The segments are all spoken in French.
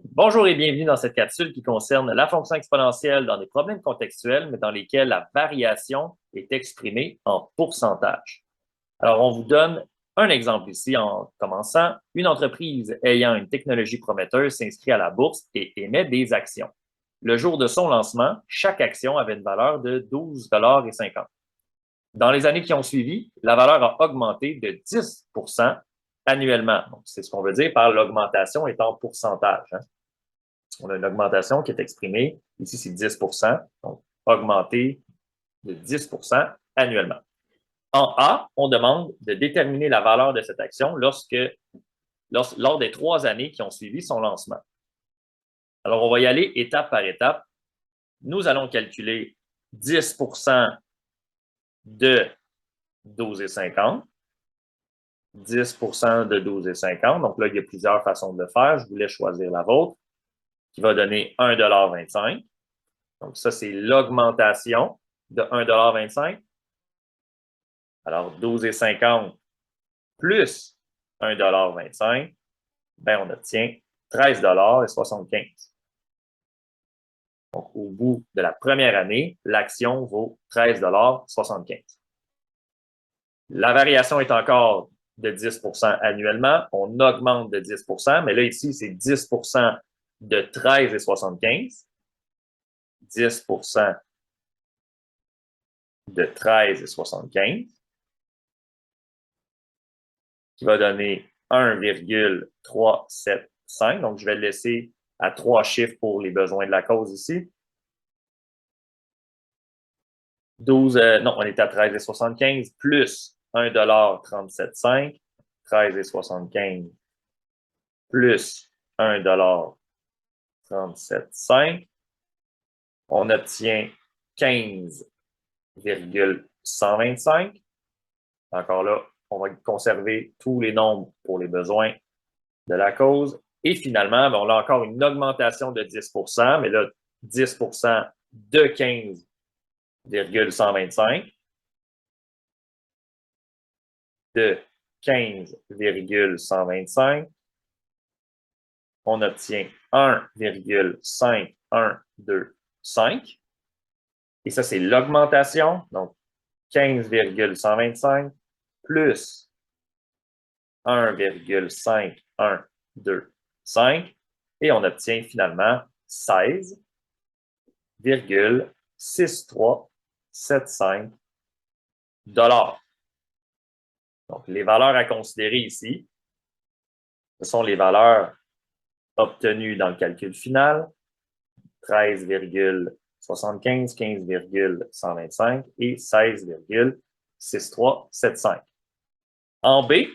Bonjour et bienvenue dans cette capsule qui concerne la fonction exponentielle dans des problèmes contextuels, mais dans lesquels la variation est exprimée en pourcentage. Alors, on vous donne un exemple ici en commençant. Une entreprise ayant une technologie prometteuse s'inscrit à la bourse et émet des actions. Le jour de son lancement, chaque action avait une valeur de 12,50 $. Dans les années qui ont suivi, la valeur a augmenté de 10 annuellement. Donc, c'est ce qu'on veut dire par l'augmentation est en pourcentage. On a une augmentation qui est exprimée, ici c'est 10 donc augmenté de 10 annuellement. En A, on demande de déterminer la valeur de cette action lors des 3 années qui ont suivi son lancement. Alors, on va y aller étape par étape. Nous allons calculer 10 de 12,50. 10 de 12,50. Donc là, il y a plusieurs façons de le faire. Je voulais choisir la vôtre, qui va donner 1,25 $. Donc, ça, c'est l'augmentation de 1,25 $. Alors, 12,50 plus 1,25 $, ben, on obtient 13,75 $. Donc, au bout de la première année, l'action vaut 13,75 $. La variation est encore de 10 annuellement. On augmente de 10 mais là, ici, c'est 10 de 13,75 $. 10 de 13,75 $, qui va donner 1,375. Donc, je vais le laisser à 3 chiffres pour les besoins de la cause ici. 12, non, on est à 13,75 plus 1,375 $. 13,75 plus 1,375 $. On obtient 15,125. Encore là, on va conserver tous les nombres pour les besoins de la cause. Et finalement, on a encore une augmentation de 10 mais là, 10 de 15,125 de 15,125. On obtient 1,5125. Et ça, c'est l'augmentation. Donc, 15,125 plus 1,5125 et on obtient finalement 16,6375 $. Donc, les valeurs à considérer ici, ce sont les valeurs obtenues dans le calcul final, 13,75, 15,125 et 16,6375. En B,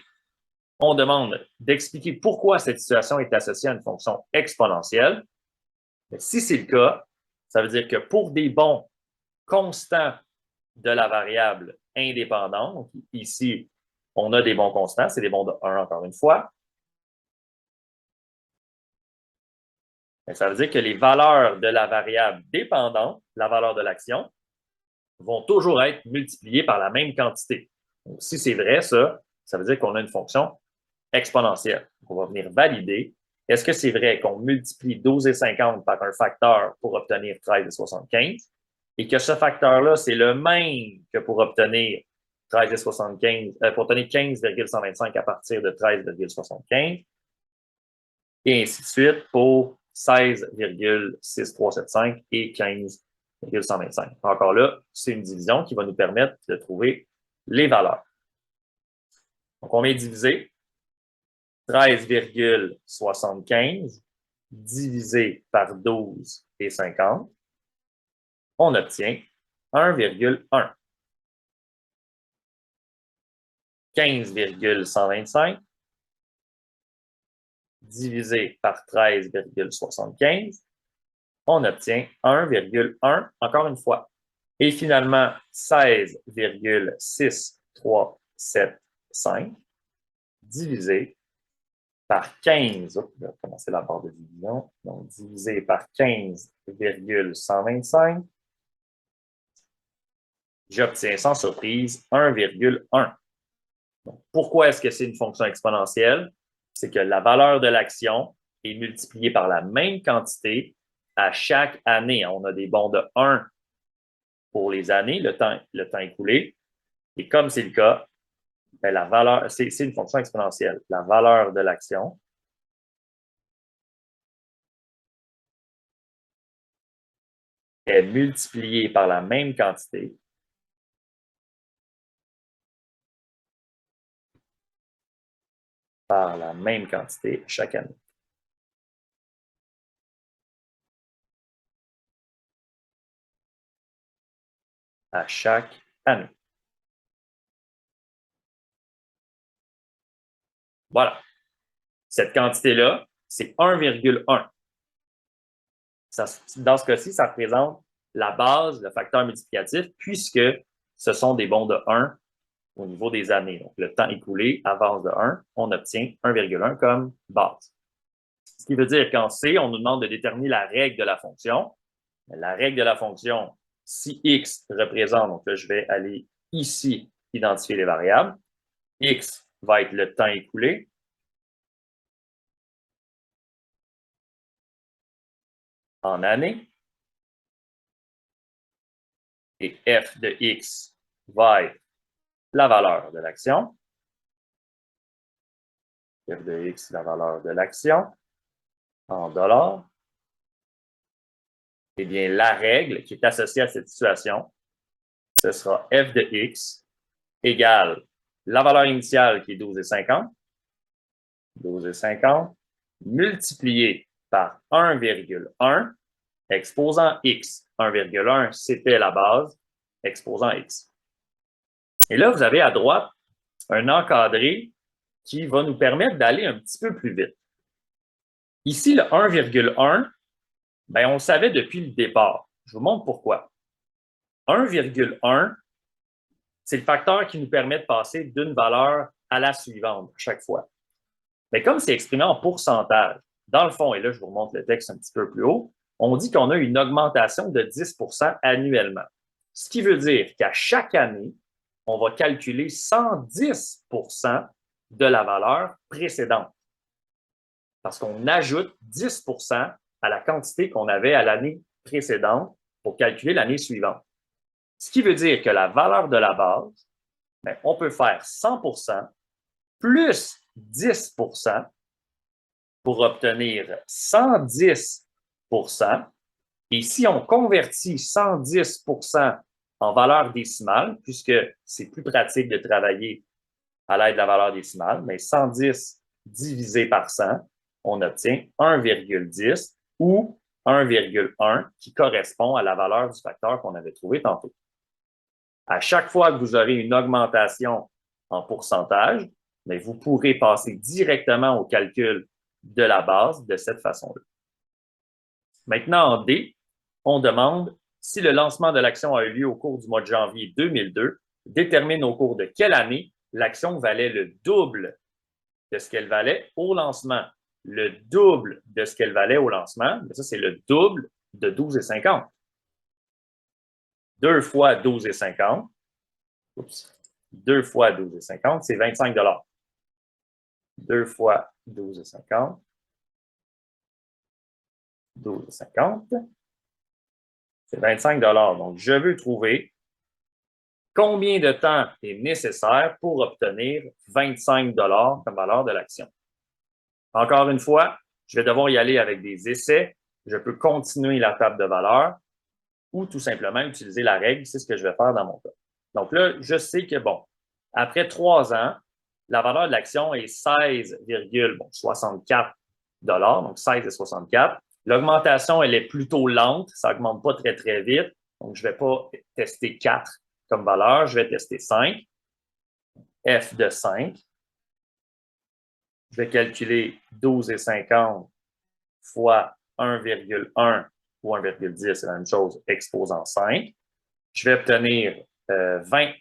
on demande d'expliquer pourquoi cette situation est associée à une fonction exponentielle. Mais si c'est le cas, ça veut dire que pour des bons constants de la variable indépendante, donc ici, on a des bons constants, c'est des bons de 1 encore une fois. Mais ça veut dire que les valeurs de la variable dépendante, la valeur de l'action, vont toujours être multipliées par la même quantité. Donc, si c'est vrai, ça veut dire qu'on a une fonction exponentielle. Donc, on va venir valider. Est-ce que c'est vrai qu'on multiplie 12,50 par un facteur pour obtenir 13,75 et que ce facteur-là, c'est le même que pour obtenir 13,75, pour obtenir 15,125 à partir de 13,75 et ainsi de suite pour 16,6375 et 15,125. Encore là, c'est une division qui va nous permettre de trouver les valeurs. Donc, on vient diviser 13,75 divisé par 12,50, on obtient 1,1. 15,125 divisé par 13,75, on obtient 1,1 encore une fois. Et finalement, 16,6375 divisé par 15, je vais commencer la barre de division, donc divisé par 15,125, j'obtiens sans surprise 1,1. Donc, pourquoi est-ce que c'est une fonction exponentielle? C'est que la valeur de l'action est multiplié par la même quantité à chaque année. On a des bons de 1 pour les années, le temps écoulé. Et comme c'est le cas, ben, la valeur, c'est une fonction exponentielle. La valeur de l'action est multipliée par la même quantité chaque année. À chaque année. Voilà. Cette quantité-là, c'est 1,1. Dans ce cas-ci, ça représente la base, le facteur multiplicatif, puisque ce sont des bons de 1 au niveau des années. Donc, le temps écoulé avance de 1, on obtient 1,1 comme base. Ce qui veut dire qu'en C, on nous demande de déterminer la règle de la fonction. La règle de la fonction, si x représente, donc là, je vais aller ici identifier les variables, x va être le temps écoulé, en années, et f de x va être la valeur de l'action. F de x, la valeur de l'action, en dollars. Eh bien, la règle qui est associée à cette situation, ce sera f de x égale la valeur initiale qui est 12,50, 12,50, multiplié par 1,1, exposant x. 1,1, c'était la base, exposant x. Et là, vous avez à droite un encadré qui va nous permettre d'aller un petit peu plus vite. Ici, le 1,1, ben, on le savait depuis le départ. Je vous montre pourquoi. 1,1, c'est le facteur qui nous permet de passer d'une valeur à la suivante chaque fois. Mais comme c'est exprimé en pourcentage, dans le fond, et là, je vous remontre le texte un petit peu plus haut, on dit qu'on a une augmentation de 10 annuellement. Ce qui veut dire qu'à chaque année, on va calculer 110 de la valeur précédente. Parce qu'on ajoute 10 à la quantité qu'on avait à l'année précédente pour calculer l'année suivante. Ce qui veut dire que la valeur de la base, bien, on peut faire 100 plus 10 pour obtenir 110 Et si on convertit 110 en valeur décimale, puisque c'est plus pratique de travailler à l'aide de la valeur décimale, mais 110 divisé par 100, on obtient 1,10 ou 1,1 qui correspond à la valeur du facteur qu'on avait trouvé tantôt. À chaque fois que vous aurez une augmentation en pourcentage, mais vous pourrez passer directement au calcul de la base de cette façon-là. Maintenant, en D, on demande si le lancement de l'action a eu lieu au cours du mois de janvier 2002, détermine au cours de quelle année l'action valait le double de ce qu'elle valait au lancement. Le double de ce qu'elle valait au lancement, mais ça, c'est le double de 12,50. 2 fois 12,50. 2 fois 12,50, c'est 25 $. 2 fois 12,50. 12,50. C'est 25 $. Donc, je veux trouver combien de temps est nécessaire pour obtenir 25 $ comme valeur de l'action. Encore une fois, je vais devoir y aller avec des essais. Je peux continuer la table de valeurs ou tout simplement utiliser la règle. C'est ce que je vais faire dans mon cas. Donc là, je sais que, bon, après 3 ans, la valeur de l'action est 16,64 $, donc 16,64 $. L'augmentation, elle est plutôt lente. Ça n'augmente pas très, très vite. Donc, je ne vais pas tester 4 comme valeur. Je vais tester 5. F de 5. Je vais calculer 12,50 fois 1,1 ou 1,10, c'est la même chose, exposant 5. Je vais obtenir 20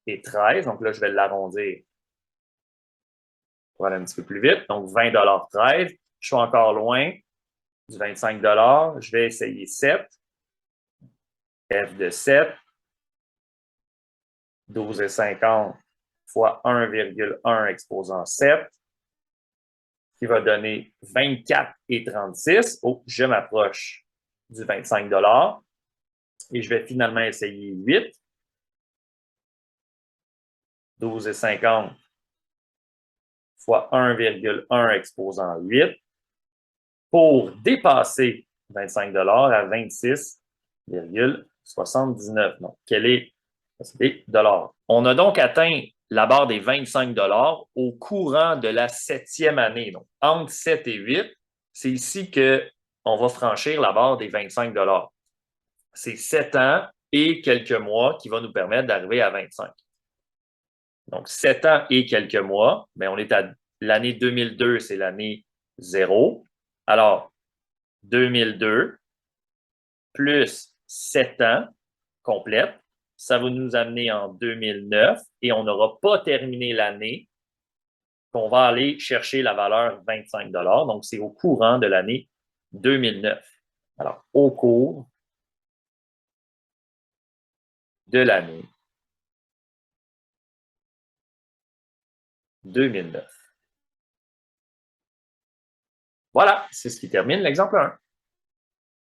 et 13. Donc là, je vais l'arrondir pour aller un petit peu plus vite. Donc, 20 $ 13. Je suis encore loin du 25 $. Je vais essayer 7. F de 7. 12,50 fois 1,1 exposant 7. qui va donner 24,36. Oh, je m'approche du 25 et je vais finalement essayer 8. 12,50 fois 1,1 exposant 8 pour dépasser 25 à 26,79. Donc, quel est des dollars? On a donc atteint la barre des 25 au courant de la 7e année. Donc, entre 7 et 8, c'est ici qu'on va franchir la barre des 25 C'est 7 ans et quelques mois qui va nous permettre d'arriver à 25. Donc, 7 ans et quelques mois, mais on est à l'année 2002, c'est l'année 0. Alors, 2002 plus 7 ans complète, ça va nous amener en 2009 et on n'aura pas terminé l'année qu'on va aller chercher la valeur 25 Donc, c'est au courant de l'année 2009. Alors, au cours de l'année 2009. Voilà, c'est ce qui termine l'exemple 1.